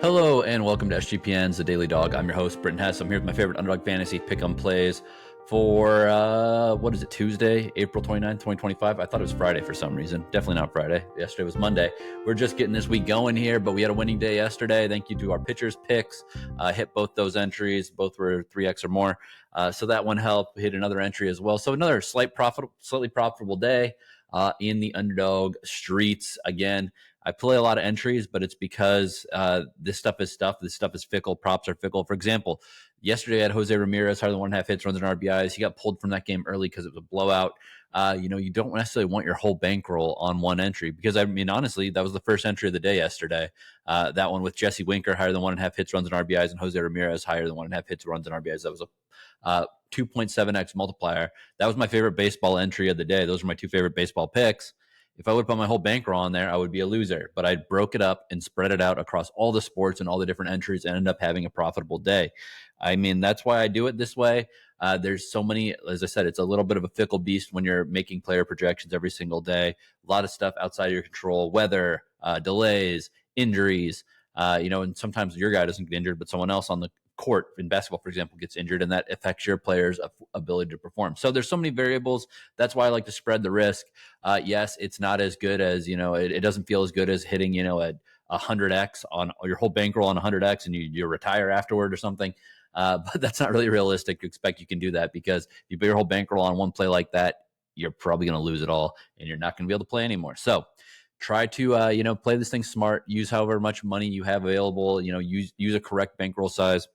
Hello and welcome to SGPN's The Daily Dog. I'm your host, Britton Hess. I'm here with my favorite Underdog Fantasy pick-em plays for, Tuesday, April 29th, 2025. I thought it was Friday for some reason. Definitely not Friday. Yesterday was Monday. We're just getting this week going here, but we had a winning day yesterday. Thank you to our pitchers' picks. Hit both those entries. Both were 3X or more. So that one helped. Hit another entry as well. So another slightly profitable day in the Underdog streets. Again, I play a lot of entries, but it's because this stuff is stuff. This stuff is fickle. Props are fickle. For example, yesterday I had Jose Ramirez, higher than 1.5 hits, runs, and RBIs. He got pulled from that game early because it was a blowout. You don't necessarily want your whole bankroll on one entry because, I mean, honestly, that was the first entry of the day yesterday. That one with Jesse Winker, higher than 1.5 hits, runs, and RBIs, and Jose Ramirez, higher than 1.5 hits, runs, and RBIs. That was a 2.7x multiplier. That was my favorite baseball entry of the day. Those are my two favorite baseball picks. If I would put my whole bankroll on there, I would be a loser. But I broke it up and spread it out across all the sports and all the different entries and ended up having a profitable day. I mean, that's why I do it this way. There's so many, as I said, it's a little bit of a fickle beast when you're making player projections every single day. A lot of stuff outside of your control, weather, delays, injuries, and sometimes your guy doesn't get injured, but someone else on the court in basketball, for example, gets injured, and that affects your player's ability to perform. So there's so many variables. That's why I like to spread the risk. Yes, it's not as good as, it doesn't feel as good as hitting, a 100x on your whole bankroll on 100x and you retire afterward or something. But that's not really realistic to expect you can do that, because if you put your whole bankroll on one play like that, you're probably going to lose it all and you're not going to be able to play anymore. So try to, play this thing smart, use however much money you have available, use a correct bankroll size.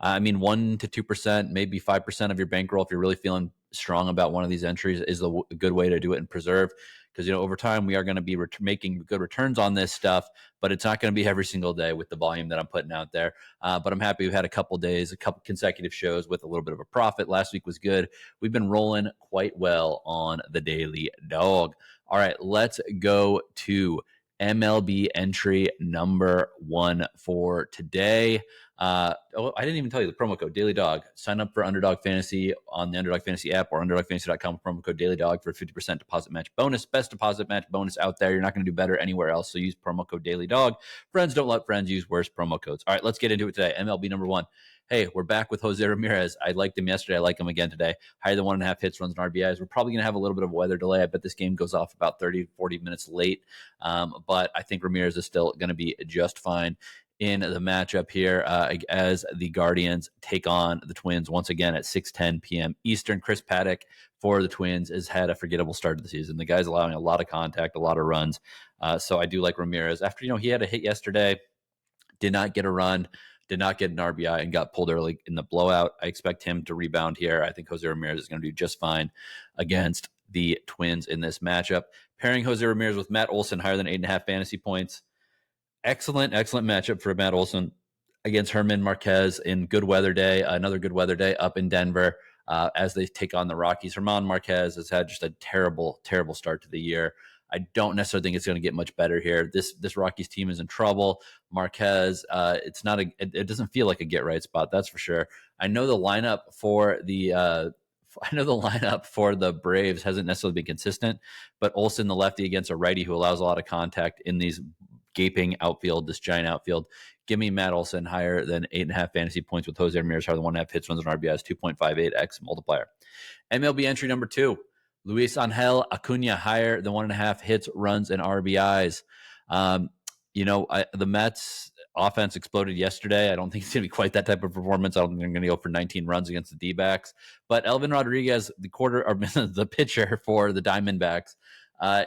1 to 2%, maybe 5% of your bankroll, if you're really feeling strong about one of these entries, is a good way to do it and preserve. Because, over time, we are going to be making good returns on this stuff, but it's not going to be every single day with the volume that I'm putting out there. But I'm happy we've had a couple days, a couple consecutive shows with a little bit of a profit. Last week was good. We've been rolling quite well on the Daily Dog. All right, let's go to MLB entry number 1 for today. I didn't even tell you the promo code Daily Dog. Sign up for Underdog Fantasy on the Underdog Fantasy app or UnderdogFantasy.com. Promo code Daily Dog for a 50% deposit match bonus. Best deposit match bonus out there. You're not going to do better anywhere else. So use promo code Daily Dog. Friends don't let friends use worse promo codes. All right, let's get into it today. MLB number 1. Hey, we're back with Jose Ramirez. I liked him yesterday. I like him again today. Higher than 1.5 hits, runs, and RBIs. We're probably going to have a little bit of a weather delay. I bet this game goes off about 30 to 40 minutes late. But I think Ramirez is still going to be just fine in the matchup here as the Guardians take on the Twins once again at 6:10 p.m. Eastern. Chris Paddock for the Twins has had a forgettable start to the season. The guy's allowing a lot of contact, a lot of runs. So I do like Ramirez. After, he had a hit yesterday, did not get a run, did not get an RBI, and got pulled early in the blowout. I expect him to rebound here. I think Jose Ramirez is going to do just fine against the Twins in this matchup. Pairing Jose Ramirez with Matt Olson, higher than 8.5 fantasy points. Excellent matchup for Matt Olson against Herman Marquez in good weather day. Another good weather day up in Denver as they take on the Rockies. Herman Marquez has had just a terrible start to the year. I don't necessarily think it's going to get much better here. This Rockies team is in trouble. Marquez, it doesn't feel like a get right spot, that's for sure. I know the lineup for the Braves hasn't necessarily been consistent, but Olson, the lefty, against a righty who allows a lot of contact in these gaping outfield, this giant outfield. Give me Matt Olson higher than 8.5 fantasy points with Jose Ramirez higher than 1.5 hits, runs, and RBIs, 2.58x multiplier. MLB entry number 2, Luisangel Acuna higher than 1.5 hits, runs, and RBIs. The Mets offense exploded yesterday. I don't think it's going to be quite that type of performance. I don't think they're going to go for 19 runs against the D-backs. But Elvin Rodriguez, the pitcher for the Diamondbacks,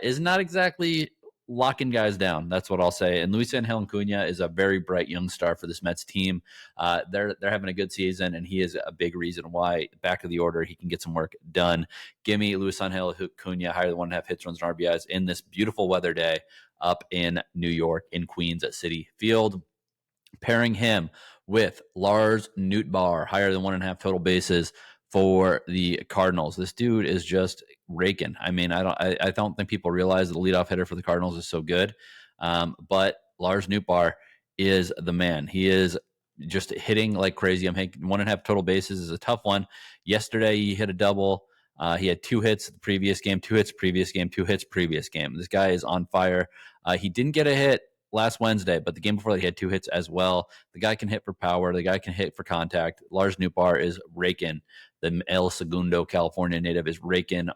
is not exactly locking guys down. That's what I'll say. And Luisangel Acuna is a very bright young star for this Mets team. They're having a good season, and he is a big reason why back of the order he can get some work done. Give me Luisangel Acuna higher than 1.5 hits, runs, and RBIs in this beautiful weather day up in New York in Queens at Citi Field. Pairing him with Lars Nootbaar higher than 1.5 total bases for the Cardinals. This dude is just raking. I don't think people realize that the leadoff hitter for the Cardinals is so good. But Lars Nootbaar is the man. He is just hitting like crazy. 1.5 total bases is a tough one. Yesterday, he hit a double. He had 2 hits the previous game, 2 hits previous game, 2 hits previous game. This guy is on fire. He didn't get a hit last Wednesday, but the game before that he had 2 hits as well. The guy can hit for power. The guy can hit for contact. Lars Nootbaar is raking. The El Segundo California native is raking.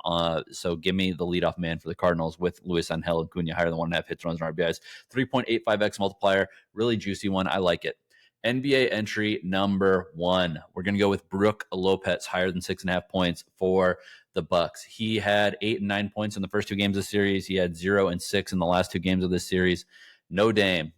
So give me the leadoff man for the Cardinals with Luisangel and Acuna higher than 1.5 hits, runs, and RBIs. 3.85x multiplier. Really juicy one. I like it. NBA entry number 1. We're going to go with Brook Lopez, higher than 6.5 points for the Bucks. He had 8 and 9 points in the first 2 games of the series. He had 0 and 6 in the last 2 games of this series. No Dame.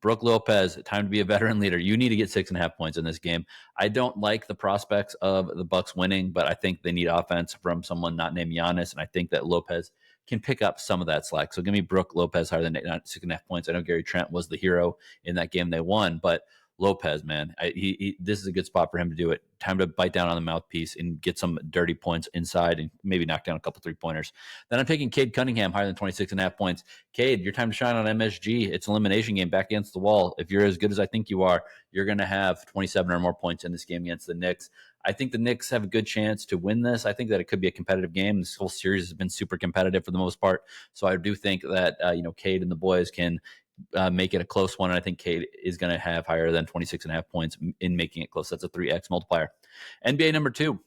Brook Lopez, time to be a veteran leader. You need to get 6.5 points in this game. I don't like the prospects of the Bucks winning, but I think they need offense from someone not named Giannis, and I think that Lopez can pick up some of that slack. So give me Brook Lopez higher than 6.5 points. I know Gary Trent was the hero in that game they won, but Lopez, man, this is a good spot for him to do it. Time to bite down on the mouthpiece and get some dirty points inside and maybe knock down a couple 3-pointers. Then I'm taking Cade Cunningham higher than 26.5 points. Cade, your time to shine on MSG. It's an elimination game back against the wall. If you're as good as I think you are, you're going to have 27 or more points in this game against the Knicks. I think the Knicks have a good chance to win this. I think that it could be a competitive game. This whole series has been super competitive for the most part. So I do think that, Cade and the boys can make it a close one. And I think Cade is going to have higher than 26.5 points in making it close. That's a 3x multiplier. NBA number 2,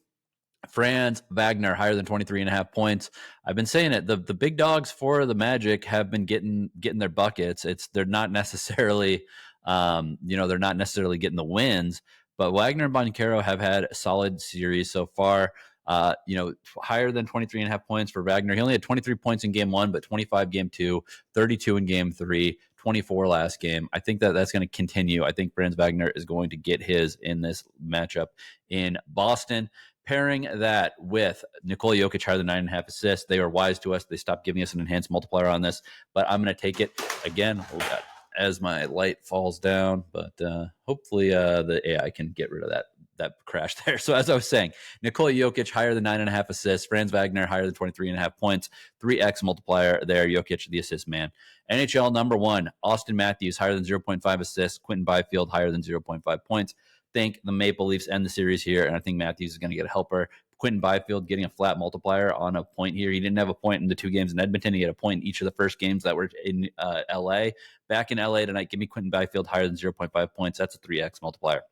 Franz Wagner, higher than 23.5 points. I've been saying it. The big dogs for the Magic have been getting their buckets. They're not necessarily, they're not necessarily getting the wins, but Wagner and Banchero have had a solid series so far. Higher than 23.5 points for Wagner. He only had 23 points in game 1, but 25 game 2, 32 in game 3, 24 last game. I think that's going to continue. I think Franz Wagner is going to get his in this matchup in Boston. Pairing that with Nikola Jokic higher than 9.5 assists. They are wise to us. They stopped giving us an enhanced multiplier on this, but I'm going to take it again as my light falls down, but hopefully the AI can get rid of that crash there. So as I was saying, Nikola Jokic higher than 9.5 assists, Franz Wagner higher than 23.5 points, 3x multiplier there. Jokic, the assist man. NHL number 1, Auston Matthews higher than 0.5 assists, Quinton Byfield higher than 0.5 points. Think the Maple Leafs end the series here, and I think Matthews is going to get a helper. Quinton Byfield getting a flat multiplier on a point here. He didn't have a point in the 2 games in Edmonton. He had a point in each of the first games that were in LA. Back in LA tonight, give me Quinton Byfield higher than 0.5 points. That's a 3x multiplier.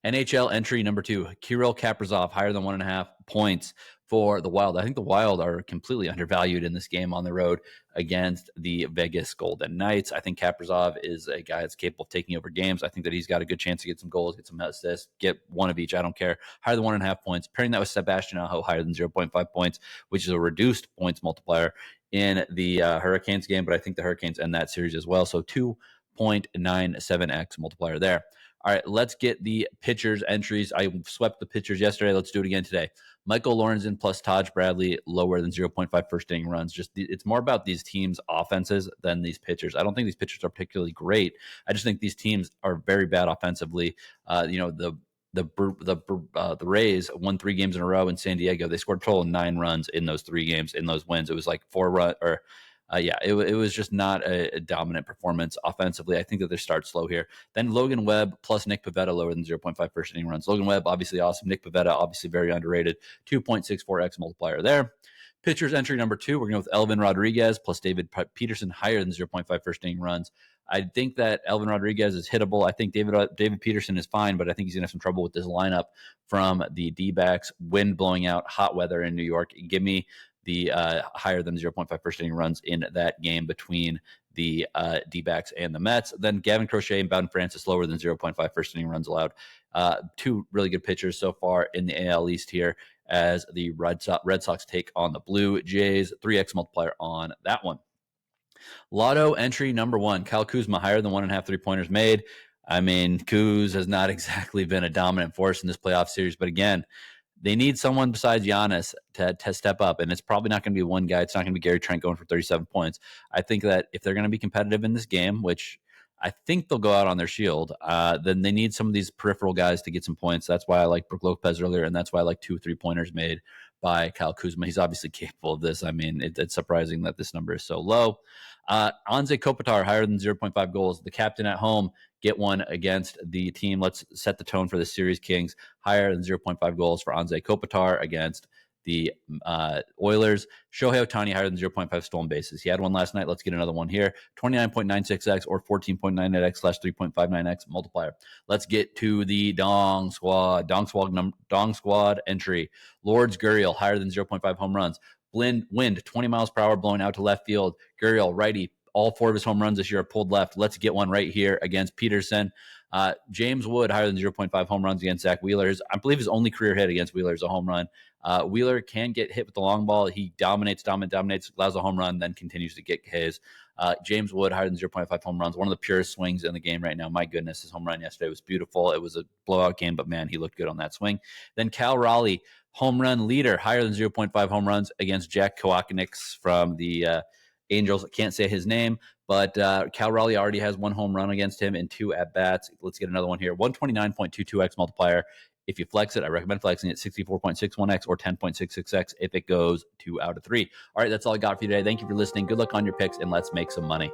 NHL entry number 2, Kirill Kaprizov higher than 1.5 points for the Wild. I think the Wild are completely undervalued in this game on the road against the Vegas Golden Knights. I think Kaprizov is a guy that's capable of taking over games. I think that he's got a good chance to get some goals, get some assists, get one of each. I don't care. Higher than 1.5 points. Pairing that with Sebastian higher than 0.5 points, which is a reduced points multiplier in the Hurricanes game. But I think the Hurricanes end that series as well. So 2.97x multiplier there. All right, let's get the pitchers entries. I swept the pitchers yesterday. Let's do it again today. Michael Lorenzen plus Taj Bradley lower than 0.5 first inning runs. It's more about these teams' offenses than these pitchers. I don't think these pitchers are particularly great. I just think these teams are very bad offensively. The Rays won 3 games in a row in San Diego. They scored a total of 9 runs in those 3 games. In those wins, it was like 4 run or. It was just not a dominant performance offensively. I think that they start slow here. Then Logan Webb plus Nick Pivetta lower than 0.5 first inning runs. Logan Webb, obviously awesome. Nick Pivetta, obviously very underrated. 2.64x multiplier there. Pitchers entry number 2, we're going with Elvin Rodriguez plus David Peterson higher than 0.5 first inning runs. I think that Elvin Rodriguez is hittable. I think David Peterson is fine, but I think he's going to have some trouble with this lineup from the D-backs. Wind blowing out, hot weather in New York. Give me the higher than 0.5 first inning runs in that game between the D-backs and the Mets. Then Gavin Crochet and Bowden Francis lower than 0.5 first inning runs allowed. 2 really good pitchers so far in the AL East here as the Red Sox take on the Blue Jays. 3x multiplier on that one. Lotto entry number 1, Kyle Kuzma higher than 1.5 3-pointers made. I mean, Kuz has not exactly been a dominant force in this playoff series, but again, they need someone besides Giannis to step up, and it's probably not going to be one guy. It's not going to be Gary Trent going for 37 points. I think that if they're going to be competitive in this game, which I think they'll go out on their shield, then they need some of these peripheral guys to get some points. That's why I like Brook Lopez earlier, and that's why I like 2 3-pointers made by Kyle Kuzma. He's obviously capable of this. I mean, it's surprising that this number is so low. Anze Kopitar higher than 0.5 goals. The captain at home, get one against the team. Let's set the tone for the series, Kings. Higher than 0.5 goals for Anze Kopitar against the Oilers. Shohei Ohtani higher than 0.5 stolen bases. He had one last night. Let's get another one here. 29.96x or 14.98x / 3.59x multiplier. Let's get to the Dong Squad. Dong Squad entry. Lourdes Gurriel higher than 0.5 home runs. Wind 20 miles per hour blowing out to left field. Gurriel righty. All 4 of his home runs this year are pulled left. Let's get one right here against Peterson. James Wood higher than 0.5 home runs against Zach Wheeler. I believe his only career hit against Wheeler is a home run. Wheeler can get hit with the long ball. He dominates, allows a home run, then continues to get his. James Wood higher than 0.5 home runs. One of the purest swings in the game right now. My goodness, his home run yesterday was beautiful. It was a blowout game, but man, he looked good on that swing. Then Cal Raleigh, home run leader, higher than 0.5 home runs against Jack Kowalkiewicz from the Angels. I can't say his name, but Cal Raleigh already has 1 home run against him in 2 at-bats. Let's get another one here. 129.22x multiplier. If you flex it, I recommend flexing it 64.61x or 10.66x if it goes 2 out of 3. All right, that's all I got for you today. Thank you for listening. Good luck on your picks, and let's make some money.